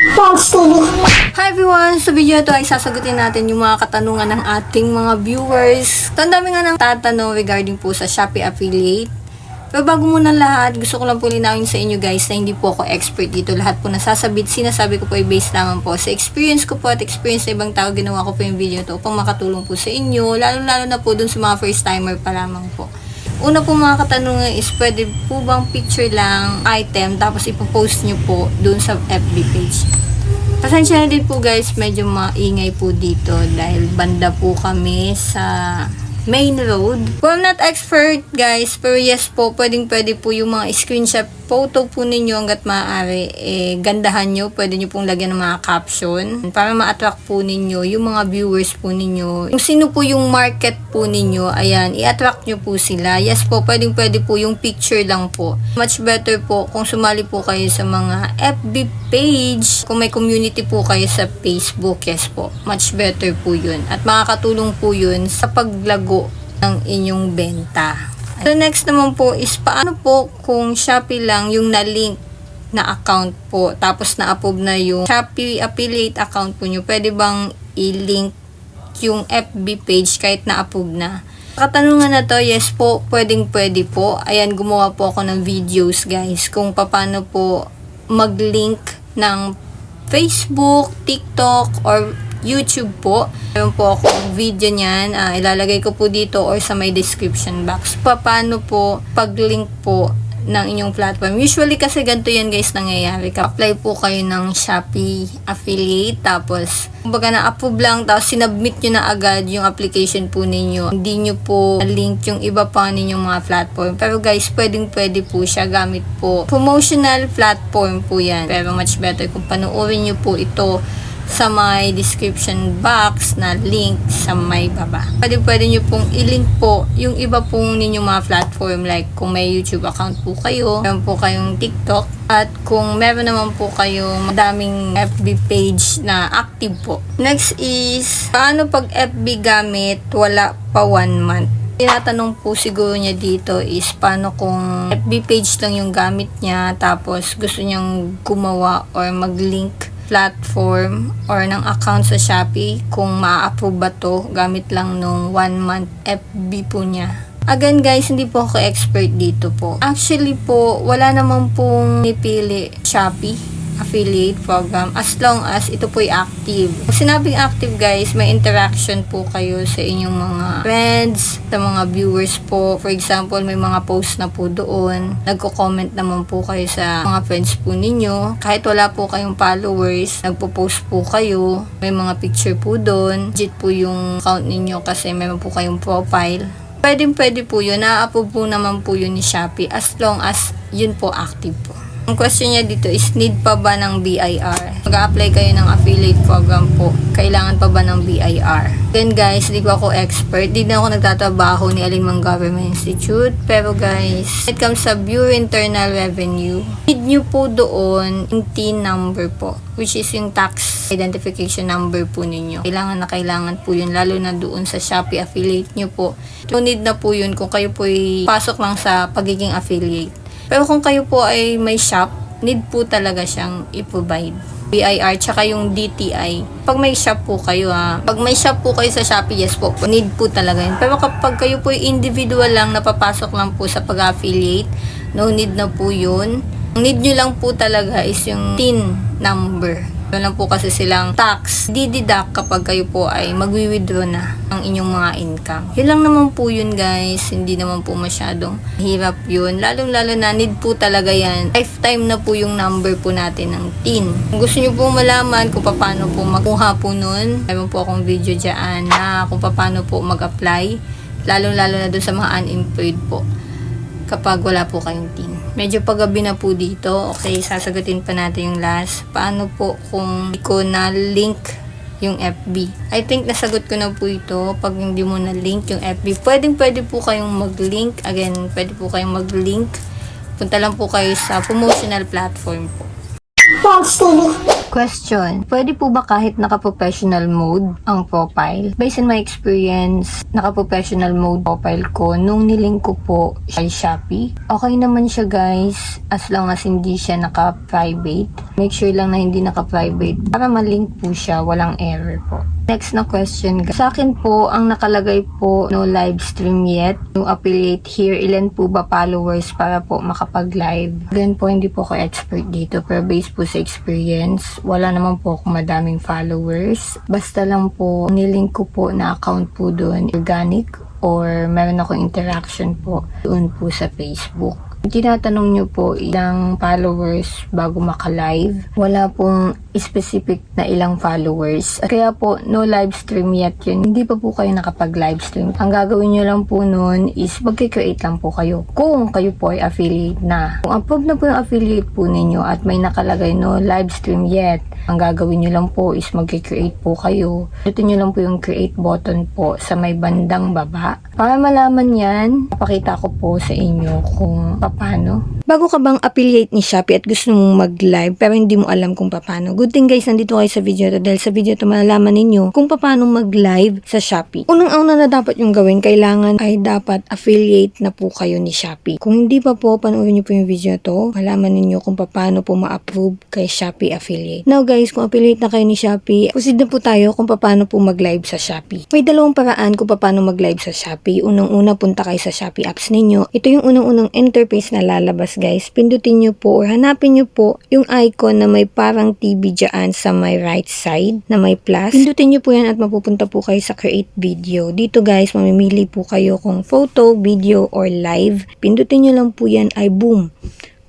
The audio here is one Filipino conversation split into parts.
Hi everyone! Sa video ito ay sasagutin natin yung mga katanungan ng ating mga viewers. So, ang dami nga nang tatanong regarding po sa Shopee Affiliate. Pero bago muna lahat, gusto ko lang po linawin sa inyo guys na hindi po ako expert dito. Lahat po nasasabit, sinasabi ko po ay based lamang po sa experience ko po at experience na ibang tao. Ginawa ko po yung video ito upang makatulong po sa inyo. Lalo na po dun sa mga first timer pa lamang po. Una po mga katanungan is pwede po bang picture lang item tapos ipopost nyo po dun sa FB page. Pasensya na din po guys, medyo maingay po dito dahil banda po kami sa main road. Well, I'm not expert guys, pero yes po, pwede po yung mga screenshot photo po ninyo hanggat maaari, gandahan nyo, pwede nyo pong lagyan ng mga caption para ma-attract po ninyo yung mga viewers po ninyo. Kung sino po yung market po ninyo, ayan, i-attract nyo po sila. Yes po, pwede po yung picture lang po. Much better po kung sumali po kayo sa mga FB page, kung may community po kayo sa Facebook, yes po, much better po yun. At makakatulong po yun sa paglago ng inyong benta. So next naman po is paano po kung Shopee lang yung na-link na account po tapos na-approve na yung Shopee affiliate account po nyo, pwede bang i-link yung FB page kahit na-approve na? Katanungan na to, yes po, pwede po. Ayan, gumawa po ako ng videos guys kung paano po mag-link ng Facebook, TikTok, or YouTube po. Meron po akong video niyan. Ilalagay ko po dito or sa may description box. Paano po pag-link po ng inyong platform. Usually kasi ganito yan guys nangyayari. Apply po kayo ng Shopee affiliate tapos kumbaga na-approve lang tapos sinubmit nyo na agad yung application po ninyo. Hindi nyo po link yung iba pa ninyong mga platform. Pero guys, pwede po siya gamit po. Promotional platform po yan. Pero much better kung panoorin nyo po ito sa may description box na link sa may baba. Pwede nyo pong i-link po yung iba pong ninyong mga platform like kung may YouTube account po kayo, meron po kayong TikTok, at kung meron naman po kayong madaming FB page na active po. Next is, paano pag FB gamit wala pa 1 month? Tinatanong po siguro niya dito is paano kung FB page lang yung gamit niya tapos gusto niyang gumawa or mag-link platform or ng account sa Shopee, kung ma-approve ba to gamit lang nung 1 month FB po niya. Again guys, hindi po ako expert dito po. Actually po, wala naman pong nipili Shopee affiliate program as long as ito po'y active. Pag sinabing active guys, may interaction po kayo sa inyong mga friends, sa mga viewers po. For example, may mga post na po doon. Nagko-comment naman po kayo sa mga friends po ninyo. Kahit wala po kayong followers, nagpo-post po kayo. May mga picture po doon. Legit po yung account ninyo kasi meron po kayong profile. Pwede po yun. Na-approve po naman po yun ni Shopee as long as yun po active po. Ang question niya dito is, need pa ba ng BIR? Mag-a-apply kayo ng affiliate program po. Kailangan pa ba ng BIR? Then guys, di ba ako expert? Di na ako nagtatrabaho ni alinmang government institute. Pero guys, when it comes sa Bureau Internal Revenue, need nyo po doon yung TIN number po, which is yung tax identification number po ninyo. Kailangan po yun, lalo na doon sa Shopee affiliate nyo po. So, need na po yun kung kayo po ay pasok lang sa pagiging affiliate. Pero kung kayo po ay may shop, need po talaga siyang i-provide. BIR, tsaka yung DTI. Pag may shop po kayo pag may shop po kayo sa Shopee, yes po, need po talaga yun. Pero kapag kayo po ay individual lang, napapasok lang po sa pag-affiliate, no need na po yun. Ang need nyo lang po talaga is yung TIN number. Meron lang po kasi silang tax dideduct kapag kayo po ay magwi-withdraw na ang inyong mga income. Yun lang naman po yun guys. Hindi naman po masyadong hirap yun. Lalong-lalo na need po talaga yan. Lifetime na po yung number po natin ng TIN. Kung gusto nyo po malaman kung paano po makuha po nun, meron po akong video dyan na kung paano po mag-apply. Lalong-lalo na dun sa mga unemployed po kapag wala po kayong TIN. Medyo paggabi na po dito. Okay, sasagutin pa natin yung last. Paano po kung hindi ko na-link yung FB? I think nasagot ko na po ito. Pag hindi mo na-link yung FB, pwede po kayong mag-link. Again, pwede po kayong mag-link. Punta lang po kayo sa promotional platform po. Question, pwede po ba kahit naka-professional mode ang profile? Based on my experience, naka-professional mode profile ko nung nilink ko po kay Shopee. Okay naman siya guys, as long as hindi siya naka-private. Make sure lang na hindi naka-private para malink po siya, walang error po. Next na question guys. Sa akin po, ang nakalagay po, no live stream yet. Yung affiliate here, ilan po ba followers para po makapag-live? Again po, hindi po ako expert dito. Pero based po sa experience, wala naman po akong madaming followers. Basta lang po, nilink ko po na account po doon, organic or meron akong interaction po doon po sa Facebook. Tinatanong nyo po ilang followers bago maka-live. Wala pong specific na ilang followers. Kaya po, no live stream yet yun. Hindi pa po kayo nakapag-live stream. Ang gagawin nyo lang po nun is mag-create lang po kayo. Kung kayo po ay affiliate na. Kung approve na po yung affiliate po ninyo at may nakalagay no live stream yet, ang gagawin nyo lang po is mag-create po kayo. Pindutin nyo lang po yung create button po sa may bandang baba. Para malaman yan, papakita ko po sa inyo kung paano. Bago ka bang affiliate ni Shopee at gusto mong mag-live pero hindi mo alam kung paano, good thing guys, nandito kayo sa video to dahil sa video to malalaman ninyo kung paano mag-live sa Shopee. Unang-una na dapat yung gawin, kailangan ay dapat affiliate na po kayo ni Shopee. Kung hindi pa po, panoorin nyo po yung video to, malaman ninyo kung paano po ma-approve kay Shopee affiliate. Now guys, kung affiliate na kayo ni Shopee, proceed na po tayo kung paano po mag-live sa Shopee. May dalawang paraan kung paano mag-live sa Shopee. Unang-una, punta kayo sa Shopee apps ninyo. Ito yung unang-unang interface na lalabas guys. Pindutin nyo po or hanapin nyo po yung icon na may parang TV dyan sa may right side na may plus. Pindutin nyo po yan at mapupunta po kayo sa create video. Dito guys, mamimili po kayo kung photo, video, or live. Pindutin nyo lang po yan ay boom.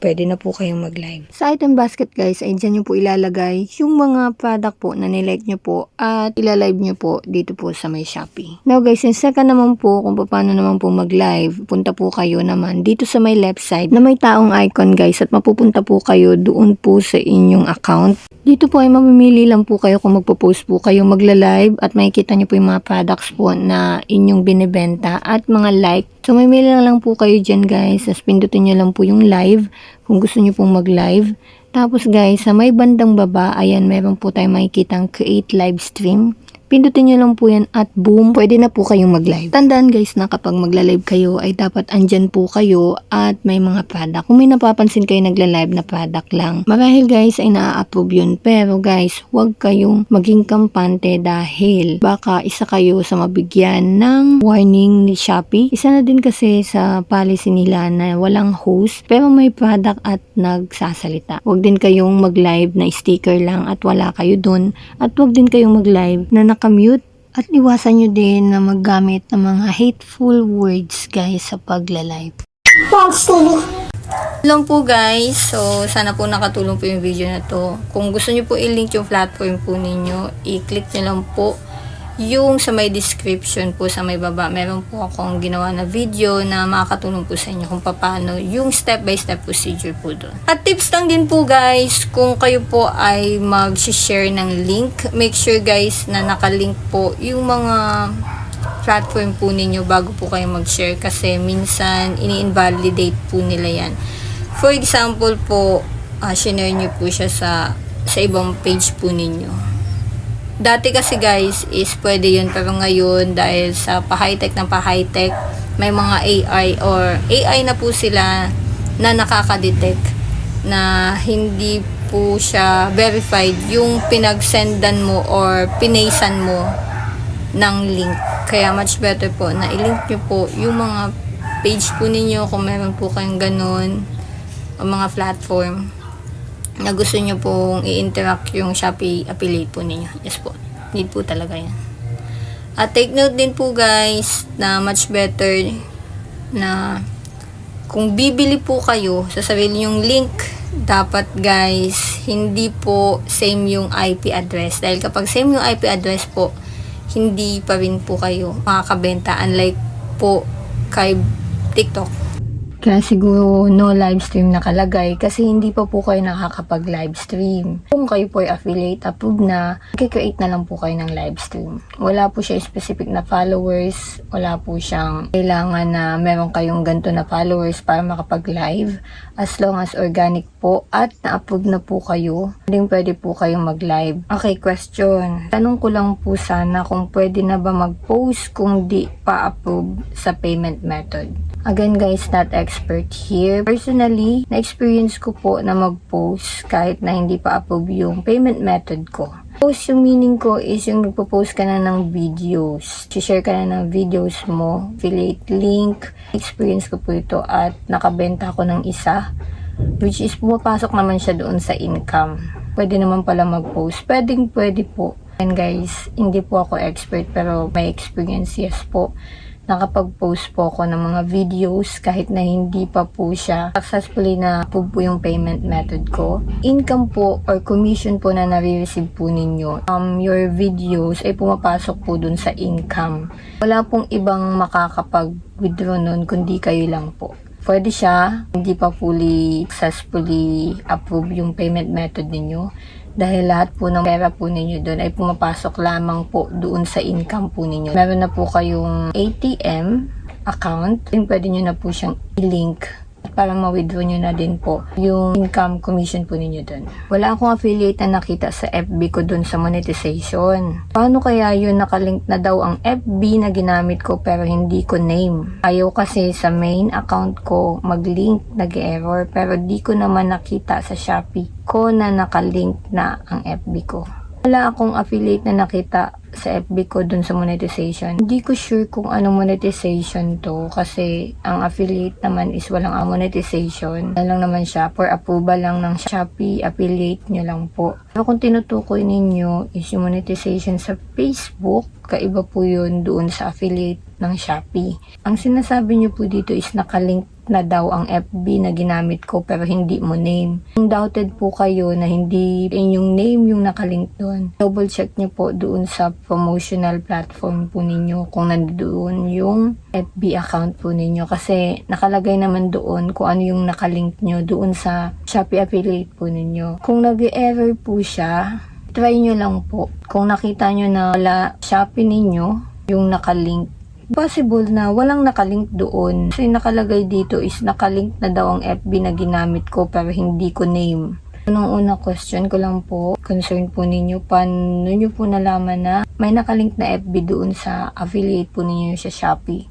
Pwede na po kayong mag-live. Sa item basket guys, ay dyan nyo po ilalagay yung mga product po na nilike nyo po at ilalive nyo po dito po sa may Shopee. Now guys, yung second naman po kung paano naman po mag-live, punta po kayo naman dito sa may left side na may taong icon guys at mapupunta po kayo doon po sa inyong account. Dito po ay mamimili lang po kayo kung magpo-post po kayo magla-live at makikita nyo po yung mga products po na inyong binibenta at mga like. So mamimili lang po kayo dyan guys, tapos pindutin nyo lang po yung live kung gusto nyo pong mag-live. Tapos guys, sa may bandang baba, ayan, meron po tayong makikitang create live stream. Pindutin nyo lang po yan at boom, pwede na po kayong mag-live. Tandaan guys na kapag magla-live kayo ay dapat andyan po kayo at may mga product. Kung may napapansin kayo nagla-live na product lang, marahil guys ay na-approve yun. Pero guys, huwag kayong maging kampante dahil baka isa kayo sa mabigyan ng warning ni Shopee. Isa na din kasi sa policy nila na walang host pero may product at nagsasalita. Huwag din kayong mag-live na sticker lang at wala kayo dun. At huwag din kayong mag-live na nakamute at iwasan nyo din na maggamit ng mga hateful words guys sa pagla-live. Lang po guys, so sana po nakatulong po yung video na to. Kung gusto nyo po i-link yung platform po ninyo, i-click nyo lang po yung sa may description po sa may baba. Meron po akong ginawa na video na makakatulong po sa inyo kung paano yung step by step procedure po doon. At tips lang din po guys, kung kayo po ay mag-share ng link, make sure guys na nakalink po yung mga platform po ninyo bago po kayo mag-share kasi minsan ini-invalidate po nila yan. For example po, share nyo po siya sa ibang page po ninyo. Dati kasi guys is pwede yun pero ngayon dahil sa pa-high-tech ng pa-high-tech may mga AI or AI na po sila na nakaka-detect na hindi po siya verified yung pinag-sendan mo or pinaysan mo ng link. Kaya much better po na i-link nyo po yung mga page po ninyo kung meron po kayong ganun o mga platform na gusto nyo pong i-interact yung Shopee affiliate po ninyo. Yes po. Need po talaga yan. At take note din po guys na much better na kung bibili po kayo, sasabihin yung link, dapat guys, hindi po same yung IP address. Dahil kapag same yung IP address po, hindi pa rin po kayo makakabenta. Unlike po kay TikTok. Kaya siguro no live stream nakalagay kasi hindi pa po kayo nakakapag live stream. Kung kayo po ay affiliate approved na, i-create na lang po kayo ng live stream. Wala po siya specific na followers, wala po siyang kailangan na meron kayong ganito na followers para makapag live. As long as organic po at na-approve na po kayo, pwede po kayong mag-live. Okay, question. Tanong ko lang po sana kung pwede na ba mag-post kung di pa approve sa payment method. Again guys, not expert here. Personally, na-experience ko po na mag-post kahit na hindi pa approve yung payment method ko. Post yung meaning ko is yung nagpo-post ka na ng videos. Share ka na ng videos mo, affiliate link. Experience ko po ito at nakabenta ko ng isa. Which is pumapasok naman siya doon sa income. Pwede naman pala mag-post. Pwede po. And guys, hindi po ako expert pero may experience, yes po. Nakapag-post po ako ng mga videos kahit na hindi pa po siya successfully na po yung payment method ko. Income po or commission po na nare-receive po ninyo. Your videos ay pumapasok po dun sa income. Wala pong ibang makakapag-withdraw nun kundi kayo lang po. Pwede siya, hindi pa fully successfully approve yung payment method ninyo. Dahil lahat po ng pera po ninyo doon ay pumapasok lamang po doon sa income po ninyo. Meron na po kayong ATM account. Pwede nyo na po siyang i-link para ma-withdraw nyo na din po yung income commission po ninyo doon. Wala akong affiliate na nakita sa FB ko doon sa monetization. Paano kaya yun nakalink na daw ang FB na ginamit ko pero hindi ko name? Ayaw kasi sa main account ko mag-link, nag-error pero di ko naman nakita sa Shopee ko na nakalink na ang FB ko. Wala akong affiliate na nakita sa FB ko dun sa monetization. Hindi ko sure kung anong monetization to kasi ang affiliate naman is walang monetization. Ano lang naman siya, for approval lang ng Shopee, affiliate nyo lang po. Pero kung tinutukoy ninyo is yung monetization sa Facebook, kaiba po yun doon sa affiliate ng Shopee. Ang sinasabi nyo po dito is nakalink na daw ang FB na ginamit ko pero hindi mo name. Kung doubted po kayo na hindi inyong name yung nakalink doon, double check nyo po doon sa promotional platform po ninyo kung nandoon yung FB account po ninyo kasi nakalagay naman doon kung ano yung nakalink nyo doon sa Shopee affiliate po ninyo. Kung nag-error po siya, try nyo lang po. Kung nakita nyo na wala Shopee ninyo yung nakalink, possible na walang nakalink doon. Kasi nakalagay dito is nakalink na daw ang FB na ginamit ko pero hindi ko name. Unang una question ko lang po, concern po ninyo, paano nyo po nalaman na may nakalink na FB doon sa affiliate po ninyo sa Shopee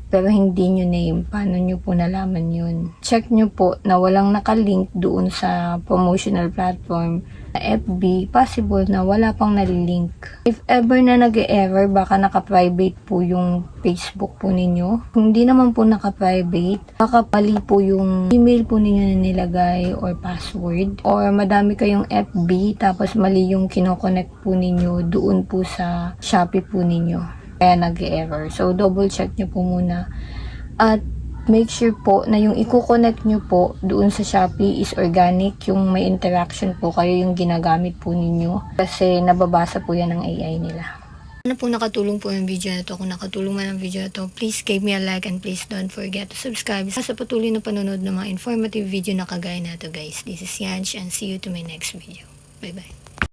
pero hindi nyo name? Paano nyo po nalaman yun? Check nyo po na walang nakalink doon sa promotional platform na FB, possible na wala pang nalilink. If ever na nag-error, baka naka-private po yung Facebook po ninyo. Kung di naman po naka-private, baka pali po yung email po ninyo na nilagay or password. Or madami kayong FB, tapos mali yung kinoconnect po ninyo doon po sa Shopee po ninyo. Kaya nag-error. So, double check nyo po muna. At make sure po na yung i-connect nyo po doon sa Shopee is organic, yung may interaction po kayo yung ginagamit po ninyo. Kasi nababasa po yan ng AI nila. Ano po nakatulong po yung video na to? Kung nakatulong man ang video na to, please give me a like and please don't forget to subscribe sa patuloy na panonood ng mga informative video na kagaya na to guys. This is Yanch and see you to my next video. Bye bye.